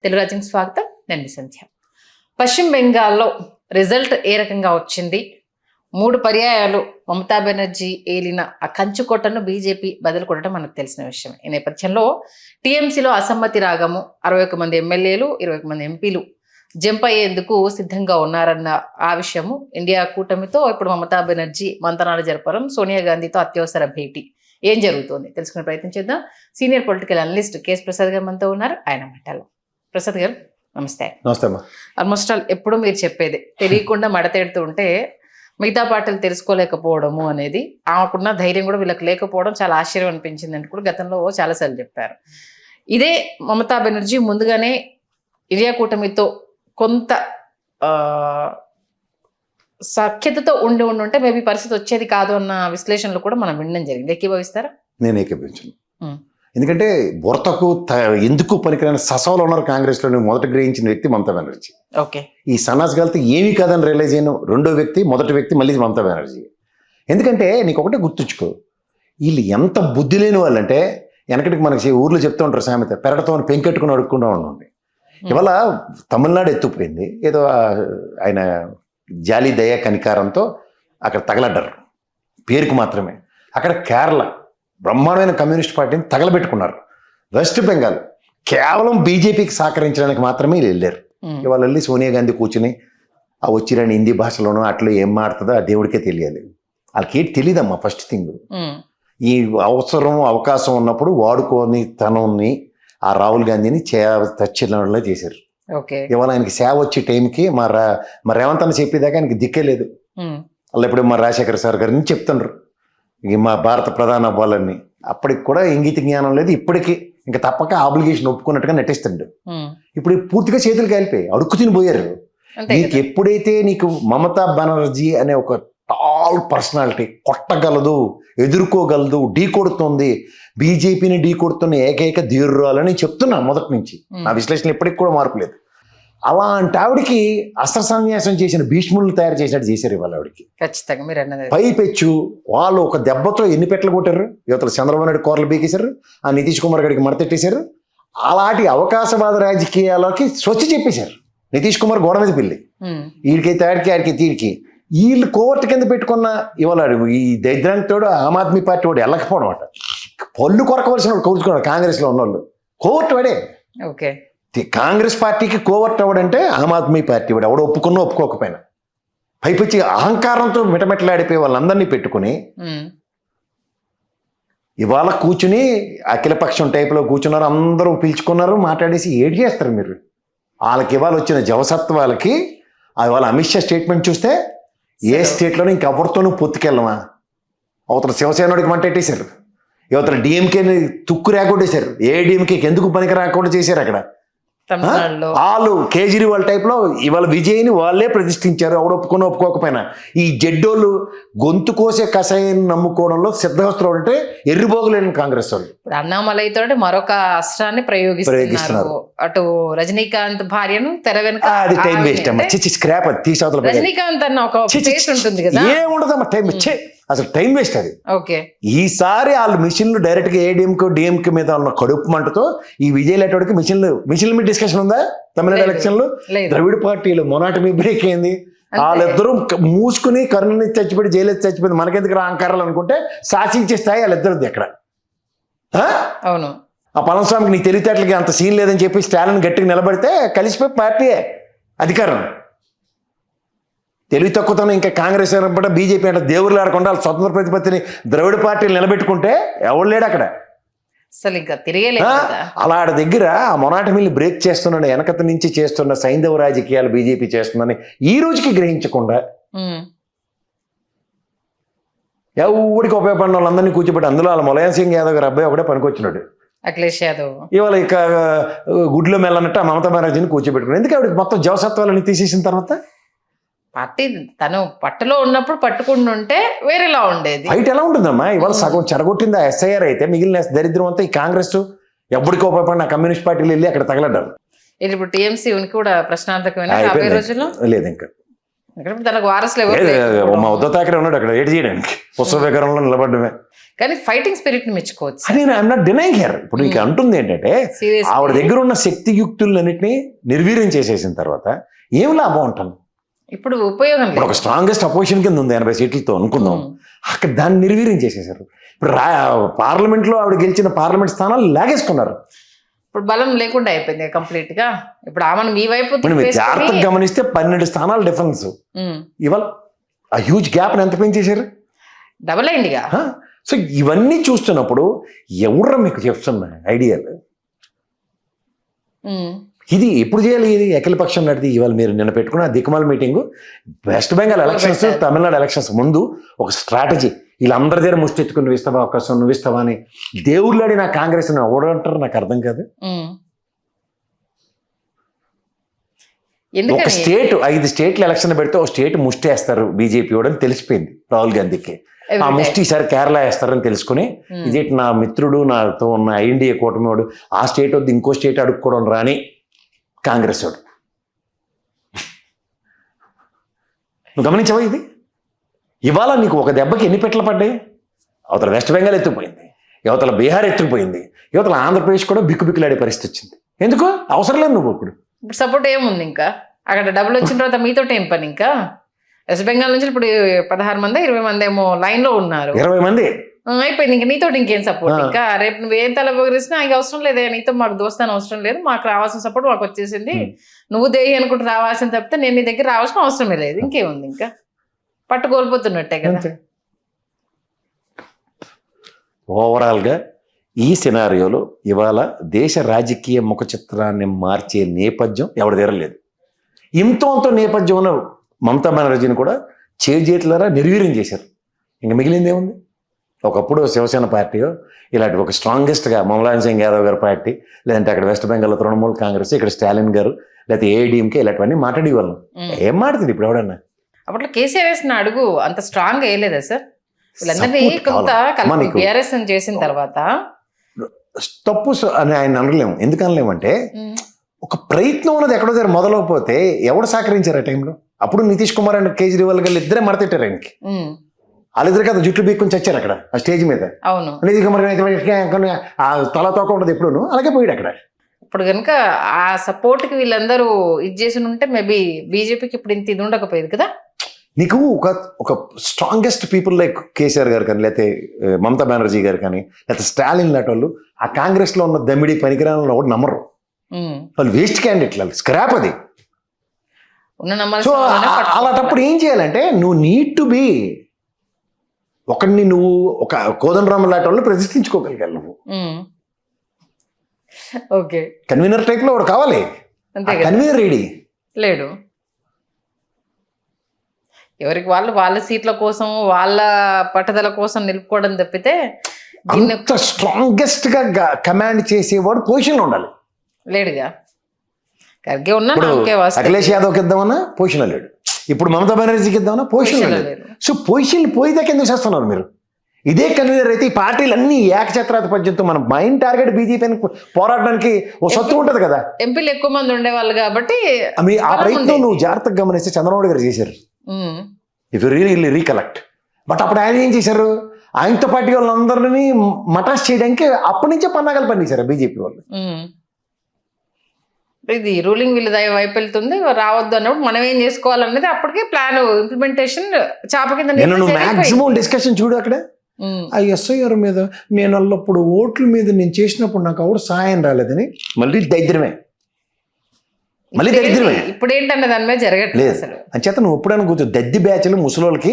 తెలుగు రాజ్యం స్వాగతం. నేను మీ సంధ్య. పశ్చిమ బెంగాల్లో రిజల్ట్ ఏ రకంగా వచ్చింది? 3 పర్యాయాలు మమతా బెనర్జీ ఏలిన ఆ కంచుకోటను బీజేపీ బదులు కొట్టడం మనకు తెలిసిన విషయం. ఈ నేపథ్యంలో టీఎంసీలో అసమ్మతి రాగము, 61 మంది ఎమ్మెల్యేలు, 21 మంది ఎంపీలు జంప్ అయ్యేందుకు సిద్ధంగా ఉన్నారన్న ఆ విషయము ఇండియా కూటమితో ఇప్పుడు మమతా బెనర్జీ మంతనాలు జరపడం, సోనియా గాంధీతో అత్యవసర భేటీ, ఏం జరుగుతోంది తెలుసుకునే ప్రయత్నం చేద్దాం. Senior political analyst KS Prasad గారు మనతో ఉన్నారు. ఆయన మాటలు. ప్రసాద్ గారు నమస్తే. నమస్తే అమ్మా. ఆల్మోస్ట్ ఆల్ ఎప్పుడు మీరు చెప్పేది తెలియకుండా మడతెడుతూ ఉంటే మిగతా పార్టీలు తెలుసుకోలేకపోవడము అనేది, ఆమెకున్న ధైర్యం కూడా వీళ్ళకి లేకపోవడం చాలా ఆశ్చర్యం అనిపించింది అని కూడా గతంలో చాలాసార్లు చెప్పారు. ఇదే మమతా బెనర్జీ ముందుగానే ఇండియా కూటమితో కొంత సఖ్యతతో ఉంటే మేబీ పరిస్థితి వచ్చేది కాదు అన్న విశ్లేషణలు కూడా మనం వినడం జరిగింది. ఏకీభవిస్తారా? నేను ఏకీభవించను. ఎందుకంటే బొరతకు ఎందుకు పనికిరాని ససవలో ఉన్నారు కాంగ్రెస్లో మొదట గ్రహించిన వ్యక్తి మమతా బెనర్జీ. ఓకే, ఈ సన్నాస్ గాలితో ఏమీ కాదని రియలైజ్ అయిన మొదటి వ్యక్తి మళ్ళీ మమతా బెనర్జీ. ఎందుకంటే నీకు ఒకటే గుర్తుంచుకో, వీళ్ళు ఎంత బుద్ధి లేని వాళ్ళంటే, వెనకటికి మనకి ఊర్లో చెప్తూ ఉంటారు సామెత, పెరటతో పెంకెట్టుకుని అడుక్కుండా ఉండండి. ఇవాళ తమిళనాడు ఎత్తుపోయింది, ఏదో ఆయన జాలి దయ కనికారంతో అక్కడ తగలడ్డారు పేరుకు మాత్రమే. అక్కడ కేరళ బ్రహ్మాండమైన కమ్యూనిస్ట్ పార్టీని తగలబెట్టుకున్నారు. వెస్ట్ బెంగాల్ కేవలం బీజేపీకి సహకరించడానికి మాత్రమే వెళ్ళారు. ఇవాళ వెళ్ళి సోనియా గాంధీ కూర్చుని ఆ వచ్చిరాని హిందీ భాషలోనూ అట్లా ఏం మాడుతుందో ఆ దేవుడికే తెలియాలి. వాళ్ళకి ఏంటి తెలియదమ్మా. ఫస్ట్ థింగ్, ఈ అవకాశం ఉన్నప్పుడు వాడుకోని తనని ఆ రాహుల్ గాంధీని తచ్చిలో చేశారు. ఇవాళ ఆయనకి సేవ వచ్చే టైంకి మా రేవంత్ అని చెప్పేదాకా ఆయనకి దిక్కే లేదు. వాళ్ళు ఎప్పుడు మా రాజశేఖర సార్ గారిని చెప్తున్నారు మా భారత ప్రధాని అవ్వాలని. అప్పటికి కూడా ఇంగిత జ్ఞానం లేదు. ఇప్పటికీ ఇంకా తప్పక ఆబ్లిగేషన్ ఒప్పుకున్నట్టుగా నటిస్తుండు. ఇప్పుడు పూర్తిగా చేతులు కాలిపోయి అడుక్కు తినిపోయారు. నీకు ఎప్పుడైతే నీకు మమతా బెనర్జీ అనే ఒక టాల్ పర్సనాలిటీ కొట్టగలదు, ఎదుర్కోగలదు, ఢీ కొడుతుంది, బీజేపీని ఢీ కొడుతున్న ఏకైక ధీరురాలని చెప్తున్నా మొదటి నుంచి. నా విశ్లేషణ ఎప్పటికి కూడా మార్పు లేదు. అలాంటి ఆవిడికి అస్త్ర సన్యాసం చేసిన భీష్ములు తయారు చేసినట్టు చేశారు ఇవాళ ఆవిడికి. ఖచ్చితంగా మీరు అన్నది పైపెచ్చు వాళ్ళు ఒక దెబ్బతో ఎన్ని పెట్టలు కొట్టారు. యువతలు చంద్రబాబు నాయుడు కూరలు బీకేశారు, ఆ నితీష్ కుమార్ గారికి మడతెట్టేశారు. అలాంటి అవకాశవాద రాజకీయాలకి స్వచ్ఛ చెప్పేశారు. నితీష్ కుమార్ గోడ మీద పిల్లి వీడికైతే ఆడికి తీడికి వీళ్ళు కోవర్ట్ కింద పెట్టుకున్న ఇవాళ ఈ దరిద్రంతోడు ఆమ్ ఆద్మీ పార్టీ వాడు వెళ్ళకపోవడం అట. పళ్ళు కొరకవలసిన వాడు కోరుచుకోవడం కాంగ్రెస్లో ఉన్నవాళ్ళు. కోవర్ట్ వాడే. ఓకే, కాంగ్రెస్ పార్టీకి కోవర్ట్ అవ్వడంటే ఆమ్ ఆద్మీ పార్టీ వాడు ఎవడో ఒప్పుకున్నా ఒప్పుకోకపోయినా పైపచ్చి అహంకారంతో మిటమిటలాడిపోయి వాళ్ళందరినీ పెట్టుకుని ఇవాళ కూర్చుని అఖిలపక్షం టైపులో కూర్చున్నారు. అందరూ పిలుచుకున్నారు, మాట్లాడేసి ఏడు చేస్తారు మీరు. వాళ్ళకి ఇవాళ వచ్చిన జవసత్వాలకి ఇవాళ అమిత్ షా స్టేట్మెంట్ చూస్తే ఏ స్టేట్లోనూ ఇంకెవరితోనూ పొత్తుకెళ్ళమా. అవతల శివసేనడికి మంటెట్టేశారు, యువతల డిఎంకేని తుక్కు రాకొట్టేశారు, ఏడీఎంకేకి ఎందుకు పనికి రాకుండా చేశారు. అక్కడ వాళ్ళు కేజ్రీవాల్ టైప్లో ఇవాళ విజయ్ని వాళ్ళే ప్రతిష్ఠించారు, ఎవడు ఒప్పుకోకపోయినా. ఈ జడ్డోళ్ళు గొంతు కోసే కషాయాన్ని నమ్ముకోవడంలో సిద్ధహస్తులు అంటే ఎర్రిపోగలేని కాంగ్రెస్ వాళ్ళు. ఇప్పుడు అన్నామలైతో మరొక అస్త్రాన్ని ప్రయోగిస్తున్నారు. అటు రజనీకాంత్ భార్యను తెర వెనుక అది టైం వేస్ట్ అమ్మా. చిచ్చి స్క్రాప్ అది తీసవతల. రజనీకాంత్ అన్న ఒక ఫేస్ ఉంటుంది కదా, ఏముండదమ్మా టైం వచ్చే అసలు టైం వేస్ట్ అది. ఓకే, ఈసారి వాళ్ళు మిషన్లు డైరెక్ట్ గా ఏడీఎంకే డిఎంకే మీద ఉన్న కడుపు మంటతో ఈ విజయ్ లేటోడికి మిషన్ల మీద డిస్కషన్ ఉందా? తమిళనాడు ఎలక్షన్లు ద్రవిడ పార్టీలు మొనాటమీ బ్రేక్ అయింది. వాళ్ళిద్దరూ మూసుకుని కరుణ చచ్చిపోయి జైలు చచ్చిపోయింది. మనకెందుకు అహంకారాలు అనుకుంటే శాసించే స్థాయి వాళ్ళిద్దరిది ఎక్కడ. అవును, ఆ పళనిస్వామికి నీ తెలివితేటలకి అంత సీన్ లేదని చెప్పి స్టాలిన్ గట్టిగా నిలబడితే కలిసిపోయి పార్టీయే అధికారం. తెలివి తక్కువతోనే ఇంకా కాంగ్రెస్ ఏర్పడ్డ బీజేపీ అంటే దేవుళ్ళు ఆడకుండా వాళ్ళ స్వతంత్ర ప్రతిపత్తిని ద్రవిడ పార్టీలు నిలబెట్టుకుంటే ఎవడు లేడు అక్కడ. అలాంటి దగ్గర ఆ మొనాటమీని బ్రేక్ చేస్తున్నాడు, వెనకత నుంచి చేస్తున్న సైంధవ రాజకీయాలు బీజేపీ చేస్తుందని ఈ రోజుకి గ్రహించకుండా ఎవరికి ఉపయోగపడిన వాళ్ళందరినీ కూర్చోబెట్టి అందులో వాళ్ళ ములాయం సింగ్ యాదవ్ గారు అబ్బాయి ఒకటే పనికొచ్చినాడు, అఖిలేష్ యాదవ్. ఇవాళ ఇక గుడ్లో మెల్లన్నట్టు ఆ మమతా బెనర్జీని కూర్చోబెట్టుకున్నాడు. ఎందుకు ఆవిడకి మొత్తం జవసత్వాలని తీసేసిన తర్వాత పార్టీ తను పట్టులో ఉన్నప్పుడు పట్టుకుంటుంటే వేరేలా ఉండేది. బయట ఎలా ఉంటుందమ్మా? ఇవాళ సగం చెడగొట్టింది ఆ ఎస్ఐఆర్ అయితే మిగిలిన దరిద్రం అంతా ఈ కాంగ్రెస్ ఎవరికి ఉపయోగపడిన కమ్యూనిస్ట్ పార్టీలు వెళ్ళి అక్కడ తగలడ్డారు. ఇప్పుడు టీఎంసీ ఉనికి కూడా ప్రశ్నార్థకమైన రోజుల్లో లేదు ఇంకా ఎందుకంటే తనకు వారసులు ఎవరు లేకపోవడం. మా ఉద్దవ్ థాకరే ఉన్నాడు అక్కడ ఏడు చేయడానికి పుస్తక వికారంలో నిలబడమే. కానీ ఫైటింగ్ స్పిరిట్ ని మెచ్చుకోవచ్చు. అని ఐఎమ్ నాట్ డినైయింగ్ హియర్. ఇప్పుడు నీకు అంటుంది ఏంటంటే Seriously. ఆవిడ దగ్గర ఉన్న శక్తియుక్తులన్నింటినీ నిర్వీర్యం చేసేసిన తర్వాత ఏం లాభం అంటాను. ఇప్పుడు ఉపయోగం ఇప్పుడు ఒక స్ట్రాంగెస్ట్ అపోజిషన్ కింద ఉంది 80 సీట్లతో అనుకుందాం. అక్కడ దాన్ని నిర్వీర్యం చేసేసారు. ఇప్పుడు పార్లమెంట్లో ఆవిడ గెలిచిన పార్లమెంట్ స్థానాలు లాగేసుకున్నారు. ఇప్పుడు బలం లేకుండా అయిపోయింది కంప్లీట్ గా. ఇప్పుడు ఆమెను మీ వైపు మీరు జాగ్రత్తగా గమనిస్తే 12 స్థానాలు డిఫరెన్స్. ఇవాళ ఆ హ్యూజ్ గ్యాప్ ఎంత పెంచేశారు, డబుల్ అయిందిగా. సో ఇవన్నీ చూస్తున్నప్పుడు ఎవరు మీకు చెప్తున్నా ఐడియాలు ఇది ఎప్పుడు చేయాలి? ఇది అఖిలపక్షం నడిది. ఇవాళ మీరు నిన్న పెట్టుకున్న దిక్కుమాల meeting, west Bengal elections, Tamil Nadu elections ముందు ఒక స్ట్రాటజీ. వీళ్ళందరి దగ్గర ముష్టి ఎత్తుకుని నువ్వు ఇస్తావా అవకాశం, నువ్వు ఇస్తావా అని దేవుళ్ళాడి నా కాంగ్రెస్ ఓడంటారు. నాకు అర్థం కాదు. ఒక స్టేట్ 5 స్టేట్లు ఎలక్షన్ పెడితే ఒక స్టేట్ ముష్టి వేస్తారు బీజేపీ అని తెలిసిపోయింది రాహుల్ గాంధీకి. ఆ ముష్టి ఈసారి కేరళ వేస్తారని తెలుసుకుని ఇదే నా మిత్రుడు నాతో ఉన్న ఐఎన్డీఏ కూటమి వాడు ఆ స్టేట్ వద్ద ఇంకో స్టేట్ అడుక్కోవడం రాని కాంగ్రెస్ వాడు. నువ్వు గమనించవా ఇది? ఇవాళ నీకు ఒక దెబ్బకి ఎన్ని పెట్లు పడ్డాయి? అవతల వెస్ట్ బెంగాల్ ఎత్తుకుపోయింది, యువతల బీహార్ ఎత్తుకుపోయింది, యువతల ఆంధ్రప్రదేశ్ కూడా బిక్కుబిక్కులాడే పరిస్థితి వచ్చింది. ఎందుకు? అవసరం లేదు నువ్వు ఇప్పుడు సపోర్ట్ ఏముంది ఇంకా అక్కడ డబ్బులు వచ్చిన తర్వాత మీతో ఏం పని? ఇంకా వెస్ట్ బెంగాల్ నుంచి ఇప్పుడు 16 మంది 20 మంది ఏమో లైన్ లో ఉన్నారు. 20 మంది అయిపోయింది. ఇంకా నీతో ఇంకేం సపోర్ట్? ఇంకా రేపు నువ్వేం తల పొగిరిసినా ఇంకా అవసరం లేదే, నీతో మాకు దోస్తాను అవసరం లేదు, మాకు రావాల్సిన సపోర్ట్ మాకు వచ్చేసింది, నువ్వు దేహి అనుకుంటూ రావాల్సిన తప్పితే నేను నీ దగ్గర రావాల్సిన అవసరమే లేదు. ఇంకేముంది? ఇంకా పట్టు కోల్పోతున్నట్టే కదా. ఓవరాల్గా ఈ సినారియోలో ఇవాళ దేశ రాజకీయ ముఖ చిత్రాన్ని మార్చే నేపథ్యం ఎవరి దగ్గర లేదు. ఇంతో నేపథ్యంలో మమతా బెనర్జీని కూడా చేజేట్లరా నిర్వీర్యం చేశారు. ఇంకా మిగిలింది ఏముంది? ఒకప్పుడు శివసేన పార్టీయో ఇలాంటి ఒక స్ట్రాంగెస్ట్గా ములాయం సింగ్ యాదవ్ గారి పార్టీ, లేదంటే అక్కడ వెస్ట్ బెంగాల్లో తృణమూల్ కాంగ్రెస్, ఇక్కడ స్టాలిన్ గారు, లేకపోతే ఏఐడిఎంకే ఇలాంటివన్నీ మాట్లాడే వాళ్ళం. ఏం మాట్లాడుతుంది ఇప్పుడు ఎవడన్నా? అప్పట్లో కేసీఆర్ వేసిన అడుగు అంత స్ట్రాంగ్ వేయలేదా సార్? వీళ్ళందరినీ కొంత బీఆర్ఎస్ చేసిన తర్వాత తప్పు అని ఆయన అనలేము. ఎందుకు అనలేమంటే ఒక ప్రయత్నం ఉన్నది ఎక్కడో దగ్గర మొదలకపోతే ఎవడు సహకరించారు ఆ టైంలో? అప్పుడు నితీష్ కుమార్ అండ్ కేజ్రీవాల్ గారు ఇద్దరే మడతెట్టారు ఆయనకి. వాళ్ళిద్దరు కదా జుట్లు బీక్కుని చచ్చారు అక్కడ ఆ స్టేజ్ మీద. అవును, నితీష్ కుమార్ ఆ తల తోక ఉండదు ఎప్పుడు, అలాగే పోయాడు అక్కడ. ఇప్పుడు కనుక ఆ సపోర్ట్ కి వీళ్ళందరూ ఇది చేసి ఉంటే మేబీ బీజేపీకి ఇప్పుడు ఇంత ఇది ఉండకపోయేది కదా. నీకు ఒక స్ట్రాంగెస్ట్ పీపుల్ లైక్ కేసీఆర్ గారు కానీ, లేకపోతే మమతా బెనర్జీ గారు కానీ, లేకపోతే స్టాలిన్ లాంటి వాళ్ళు ఆ కాంగ్రెస్ లో ఉన్న దమ్మిడి పనికిరాని ఒకటి నమ్మరు. వాళ్ళు వేస్ట్ క్యాండిడేట్లు, స్క్రాప్ అది. సో అలాంటప్పుడు ఏం చేయాలంటే నువ్వు నీడ్ టు బి ఒకడిని, నువ్వు ఒక కోదండరామ లాంటి వాళ్ళు ప్రతిష్ఠించుకోగలిగావు. నువ్వు ఓకే కన్వీనర్ టైప్ లో ఒకటి కావాలి. కన్వీనర్ రెడీ లేడు. ఎవరికి వాళ్ళు వాళ్ళ సీట్ల కోసం వాళ్ళ పట్టుదల కోసం నిలుపుకోవడం తప్పితే అంత స్ట్రాంగెస్ట్ గా కమాండ్ చేసేవాడు పొజిషన్ లో ఉండాలి. లేడుగా. ఖర్గే ఉన్నా అఖిలేష్ యాదవ్కి ఇద్దామన్నా పొజిషన్ లేడు. ఇప్పుడు మమతా బెనర్జీకి ఇద్దామన్నా పొజిషన్ లేదు. సో పొజిషన్ పోయేదాకా ఎందుకు చేస్తున్నారు మీరు? ఇదే కన్వీనర్ అయితే ఈ పార్టీలన్నీ ఏకఛత్రాధిపత్యంతో మన మైండ్ టార్గెట్ బీజేపీని పోరాడడానికి ఓ సత్తు ఉంటది కదా. ఎంపీలు ఎక్కువ మంది ఉండేవాళ్ళు కాబట్టి ఆ ప్రయత్నం నువ్వు జాగ్రత్తగా గమనిస్తే చంద్రబాబు గారు చేశారు. If you really recollect. But అప్పుడు ఆయన ఏం చేశారు? ఆయనతో పార్టీ వాళ్ళందరినీ మటాస్ చేయడానికి అప్పటి నుంచే పన్నాగాలు పనిచేశారు బీజేపీ వాళ్ళు. ఇది రూలింగ్ వీళ్ళ వైపు వెళ్తుంది, రావద్దు అన్నప్పుడు మనం ఏం చేసుకోవాలనేది అప్పటికే ప్లాన్ ఇంప్లిమెంటేషన్ చాప కింద. నువ్వు మాక్సిమం డిస్కషన్ చూడు అక్కడ ఆ ఎస్ఐఆర్ మీద నేను అల్లప్పుడు ఓట్ల మీద నేను చేసినప్పుడు నాకు ఎవరు సహాయం రాలేదని మళ్ళీ దరిద్రమే. ఇప్పుడు ఏంటన్న దాని మీద జరగట్లేదు అసలు. అంచేత నువ్వు ఎప్పుడైనా కూర్చో దద్ది బ్యాచ్లు ముసలోళ్ళకి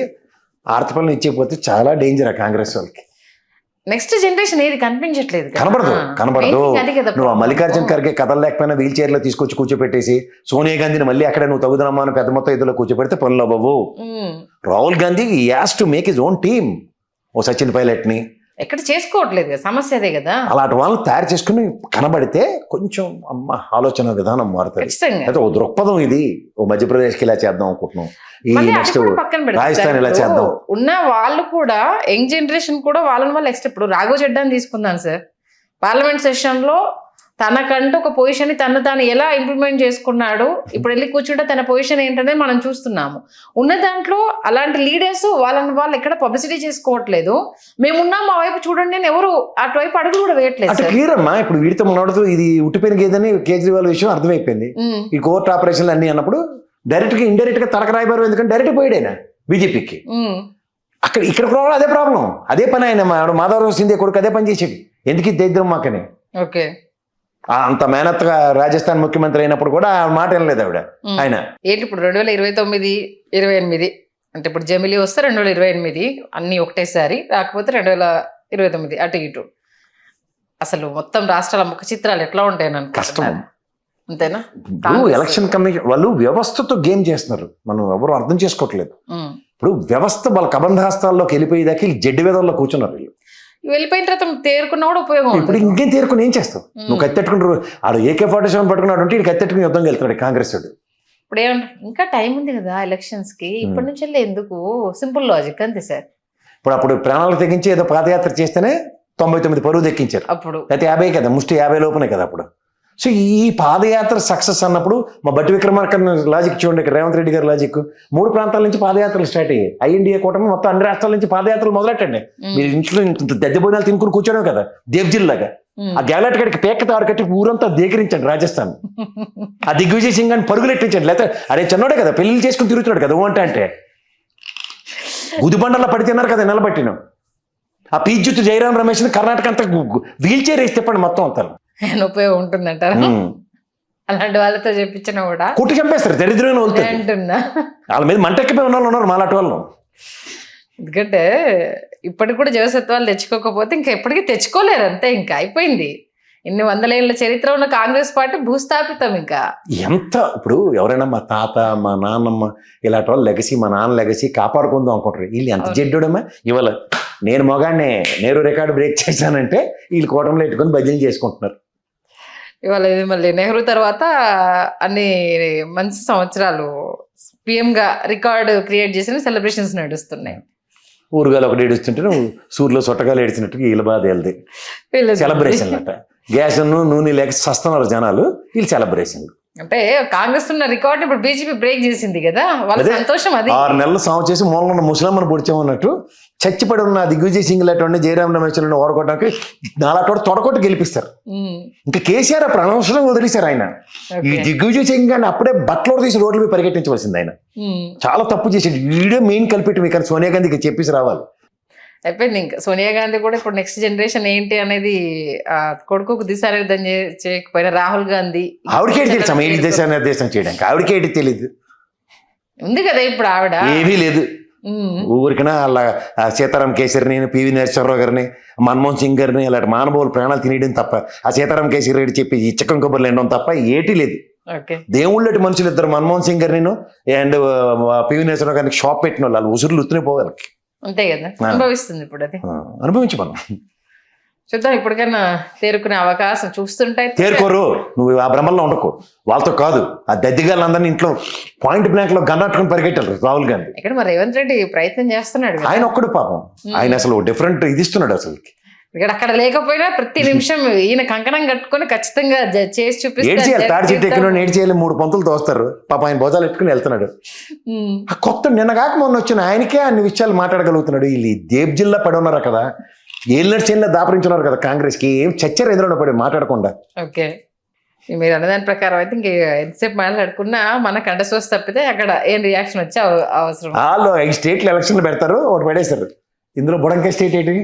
ఆర్తపల్ని ఇచ్చేపోతే చాలా డేంజర్ ఆ కాంగ్రెస్ వాళ్ళకి. నెక్స్ట్ జనరేషన్ ఏది కనిపించట్లేదు, కనబడదు. నువ్వు మల్లికార్జున ఖర్గే కథలు లేకపోయినా వీల్ చైర్ లో తీసుకొచ్చి కూర్చోపెట్టేసి సోనియా గాంధీని మళ్ళీ అక్కడ నువ్వు తగుదనమ్మా అని పెద్ద మొత్తం ఇదిలో కూర్చోపెడితే పనులు అవ్వవు. Rahul Gandhi has to make his own team. ఓ సచిన్ పైలట్ ని ఎక్కడ చేసుకోవట్లేదు కదా, సమస్య అదే కదా. అలాంటి వాళ్ళని తయారు చేసుకుని కనబడితే కొంచెం అమ్మ ఆలోచన విధానం మారుతుంది. అయితే ఓ దృక్పథం ఇది. ఓ మధ్యప్రదేశ్కి ఇలా చేద్దాం అనుకుంటున్నాం, ఈ నెక్స్ట్ రాజస్థాన్ ఇలా చేద్దాం. ఉన్న వాళ్ళు కూడా యంగ్ జనరేషన్ కూడా వాళ్ళని వాళ్ళు ఇప్పుడు రాఘవ చెడ్డాని తీసుకుందాం సార్. పార్లమెంట్ సెషన్ లో తనకంటూ ఒక పొజిషన్ తాను ఎలా ఇంప్లిమెంట్ చేసుకున్నాడు, ఇప్పుడు వెళ్ళి కూర్చుంటే తన పొజిషన్ ఏంటనేది మనం చూస్తున్నాము. ఉన్న దాంట్లో అలాంటి లీడర్స్ వాళ్ళు ఎక్కడ పబ్లిసిటీ చేసుకోవట్లేదు. మేమున్నాం మా వైపు చూడండి అని ఎవరు అటువైపు అడుగులు కూడా వేయట్లేదు అంటే సార్. క్లియర్ అమ్మా, ఇప్పుడు వీటితో మనోడుతూ ఇది ఉట్టిపోయిన గేదని కేజ్రీవాల్ విషయం అర్థమైపోయింది. ఈ కోర్టు ఆపరేషన్లు అన్ని అన్నప్పుడు డైరెక్ట్ గా ఇండైరెక్ట్ గా తలక రాయబారు, ఎందుకంటే డైరెక్ట్ పోయాడు బీజేపీకి. ఇక్కడ ప్రాబ్లం అదే ప్రాబ్లం, అదే పని. ఆయన మాధవరావు సింధియా కొడుకు అదే పని చేసేది. ఎందుకు ఇది దరిద్రం మాకని. ఓకే, అంత మేనత్గా రాజస్థాన్ ముఖ్యమంత్రి అయినప్పుడు కూడా ఆ మాట వినలేదు ఆవిడ. ఆయన ఏంటి ఇప్పుడు 2029, 28 అంటే ఇప్పుడు జమిలీ వస్తే 2028 అన్ని ఒకటేసారి, రాకపోతే 2029 అటు ఇటు. అసలు మొత్తం రాష్ట్రాల ముఖ చిత్రాలు ఎట్లా ఉంటాయని కష్టం. అంతేనా? ఎలక్షన్ కమిషన్ వాళ్ళు వ్యవస్థతో గేమ్ చేస్తున్నారు, మనం ఎవరు అర్థం చేసుకోవట్లేదు. ఇప్పుడు వ్యవస్థ వాళ్ళ కబంధాస్తాల్లోకి వెళ్ళిపోయేదాకా జడ్డి వేదల్లో కూర్చున్నారు వీళ్ళు. వెళ్ళిపోయిన తర్వాత తేరుకున్నా కూడా ఉపయోగం. ఇప్పుడు ఇంకేం తేరుకుని ఏం చేస్తావు నువ్వు? కత్తెట్టుకుంటారు ఆడు AK-47 పట్టుకున్నాడు అంటే ఇటు కత్తెట్టుకుని యుద్ధం వెళ్తాడు కాంగ్రెస్ వాడు. ఇప్పుడు ఏమంటారు, ఇంకా టైం ఉంది కదా ఎలక్షన్స్ కి, ఇప్పటి నుంచి ఎందుకు? సింపుల్ లాజిక్ అంతే సార్. అప్పుడు ప్రాణాలు తెగించి ఏదో పాదయాత్ర చేస్తేనే 99 పరువు దెక్కించారు. అప్పుడు అయితే 50 కదా, ముష్టి 50 లోపునే కదా అప్పుడు. సో ఈ పాదయాత్ర సక్సెస్ అన్నప్పుడు మా బట్టి విక్రమార్క లాజిక్ చూడండి, ఇక్కడ రేవంత్ రెడ్డి గారి లాజిక్. 3 ప్రాంతాల నుంచి పాదయాత్రలు స్టార్ట్ అయ్యాయి. INDA కూటమి మొత్తం అన్ని రాష్ట్రాల నుంచి పాదయాత్రలు మొదలెట్టండి. మీరు ఇంట్లో దద్దె భోజనాలు తినుకుని కూర్చోడం కదా దేవ్జిల్లాగా. ఆ గ్యాలెట్ గడికి పేక తాడు కట్టి ఊరంతా దేకరించండి రాజస్థాన్. ఆ దిగ్విజయ్ సింగ్ అని పరుగులెట్టించండి. లేకపోతే అరే చిన్నోడే కదా పెళ్లి చేసుకుని తిరుగుతున్నాడు కదా అంటే గుదిబండల్లో పడి తిన్నారు కదా నిలబట్టిన. ఆ పీజుత్తు జయరాం రమేష్ కర్ణాటక అంతా వీల్ చైర్ వేసి తిప్పండి మొత్తం అంతా. ఉపయోగం ఉంటుందంటారా? అలాంటి వాళ్ళతో చెప్పించినా కూడా కుట్టి చంపేస్తారు దరిద్రమైన అంటున్నా. వాళ్ళ మీద మంటెక్కిపోయి ఉన్న వాళ్ళు ఉన్నారు మాలాంటి వాళ్ళు. ఎందుకంటే ఇప్పటికి కూడా జవసత్వాలు తెచ్చుకోకపోతే ఇంకా ఎప్పటికీ తెచ్చుకోలేరు, అంతే. ఇంకా అయిపోయింది. ఇన్ని 100 ఏళ్ల చరిత్ర ఉన్న కాంగ్రెస్ పార్టీ భూస్థాపితం. ఇంకా ఎంత ఇప్పుడు ఎవరైనా మా తాత మా నాన్నమ్మ ఇలాంటి వాళ్ళు లెగసి, మా నాన్న లెగసి కాపాడుకుందాం అనుకుంటారు. వీళ్ళు ఎంత జడ్డోడమ్మా. ఇవాళ నేను మొగాడిని నేరు రికార్డు బ్రేక్ చేశానంటే వీళ్ళు కూటమిలో పెట్టుకొని బదిలీ చేసుకుంటున్నారు. ఇవాళ ఇది మళ్ళీ నెహ్రూ తర్వాత అన్ని మంచి సంవత్సరాలు PM గా రికార్డు క్రియేట్ చేసిన సెలబ్రేషన్స్ నడుస్తున్నాయి. ఊరుగాలు ఒకటి ఏడుస్తుంటే నువ్వు సూర్యులో సొట్టగాలు ఏడిచినట్టుగా వీళ్ళ బాధ వెళ్ది. సెలబ్రేషన్ అట. గ్యాస్ నూనె లేక సస్తున్నారు జనాలు, వీళ్ళు సెలబ్రేషన్లు. అంటే కాంగ్రెస్ ఉన్న రికార్డ్ ఇప్పుడు బీజేపీ బ్రేక్ చేసింది కదా, వాళ్ళ సంతోషం అది. 6 నెలలు సాగు చేసి మూలన్న ముసలమ్మను పొడిచామన్నట్టు చచ్చిపడి ఉన్న దిగ్విజయ్ సింగ్ లాంటి జయరాం రమేష్ ఓడగొట్టడానికి నాలాంటి తొడకొట్టి గెలిపిస్తారు. ఇంకా కేసీఆర్ అప్పుడు అనవసరంగా వదిలేశారు ఆయన. ఈ దిగ్విజయ్ సింగ్ అని అప్పుడే బట్టలు తీసి రోడ్ల మీద పరిగెట్టించవలసింది. ఆయన చాలా తప్పు చేసాడు. వీడే మెయిన్ కల్పిట్. మీకు సోనియా గాంధీకి చెప్పేసి రావాలి. అయిపోయింది. ఇంకా సోనియా గాంధీ కూడా ఇప్పుడు నెక్స్ట్ జనరేషన్ ఏంటి అనేది కొడుకుకు దిశానిర్ధం చేయకపోయినా రాహుల్ గాంధీ ఆవిడకేటి తెలుసా ఈ దిశానిర్దేశం చేయడానికి? ఆవిడకేటి తెలియదు ఉంది కదా ఇప్పుడు. ఆవిడ ఏమీ లేదు. ఊరికైనా అలా సీతారాం కేసరిని, PV నరసింహారావు గారిని, మన్మోహన్ సింగ్ గారిని ఇలాంటి మానవులు ప్రాణాలు తినేయడం తప్ప, ఆ సీతారాం కేసరి రెడ్డి చెప్పి ఈ చిక్కం కబుర్లు ఎండడం తప్ప ఏటీ లేదు. దేవుళ్ళటి మనుషులు ఇద్దరు మన్మోహన్ సింగ్ గారిని అండ్ PV నరసింహారావు గారికి షాప్ పెట్టిన వాళ్ళు ఉసురులు ఉత్తునే పోవాలి. అంతే కదా, అనుభవిస్తుంది ఇప్పుడు. అది అనుభవించి మనం చూద్దాం. ఇప్పటికైనా తేరుకునే అవకాశం చూస్తుంటే. తేరుకోరు, నువ్వు ఆ భ్రమంలో ఉండకు. వాళ్ళతో కాదు, ఆ దద్దిగాళ్ళందరినీ ఇంట్లో పాయింట్ బ్లాంక్ లో గన్నట్టుకుని పరిగెట్టారు రాహుల్ గాంధీ. ఇక్కడ మరి రేవంత్ రెడ్డి ప్రయత్నం చేస్తున్నాడు. ఆయన ఒక్కడు పాపం, ఆయన అసలు డిఫరెంట్ ఇది ఇస్తున్నాడు అసలు. ఇక్కడ అక్కడ లేకపోయినా ప్రతి నిమిషం ఈయన కంకణం కట్టుకొని ఖచ్చితంగా చేసి చూపిస్తారు. తాడి చెట్టు ఎక్కిన ఏడ్చేయాలి 3 పంతులు తోస్తారు పాప. ఆయన భోజాలు ఎట్టుకుని వెళ్తున్నాడు. ఆ కొత్త నిన్న కాక మొన్న వచ్చిన ఆయనకే అన్ని విషయాలు మాట్లాడగలుగుతున్నాడు. వీళ్ళు దేబ్ జిల్లా పడి ఉన్నారు కదా, ఏళ్ళ దాపరించున్నారు కదా కాంగ్రెస్ కి. ఏం చచ్చారు ఎదురు పడి మాట్లాడకుండా. ఓకే, మీరు అన్నదాని ప్రకారం అయితే ఇంక ఎంతసేపు మాట్లాడుకున్నా మన కంటసోస్ తప్పితే అక్కడ ఏం రియాక్షన్ వచ్చే అవసరం. వాళ్ళు 5 స్టేట్లు ఎలక్షన్లు పెడతారు, ఒకటి పడేస్తారు. ఇందులో బుడంకాయ స్టేట్ ఏంటి,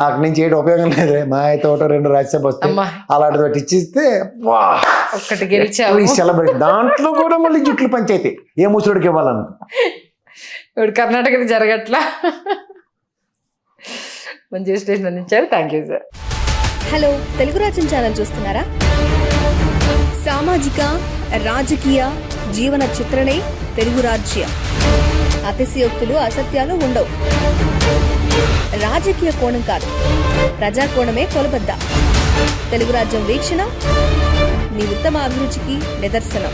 అక్కడి నుంచి ఏంటి ఉపయోగం లేదు. మా అయితే 1-2 రాజ్యసభ వస్తే అలాంటి తోటి ఇచ్చిస్తే ఒక్కటి గెలిచావు సెలబ్రేట్. దాంట్లో కూడా మళ్ళీ జుట్లు పంచాయితీ ఏ ముసలుడికి ఇవ్వాలని. ఇప్పుడు కర్ణాటకది జరగట్లా. మంచి స్టేషన్ అందించారు. Thank you sir. Hello, Telugu రాజ్యం ఛానల్ చూస్తున్నారా? సామాజిక రాజకీయ జీవన చిత్రణే తెలుగు రాజ్యం. అతిశయోక్తులు అసత్యాలు ఉండవు. రాజకీయ కోణం కాదు, ప్రజా కోణమే కొలబద్ద. తెలుగు రాజ్యం వీక్షణ మీ ఉత్తమ అభిరుచికి నిదర్శనం.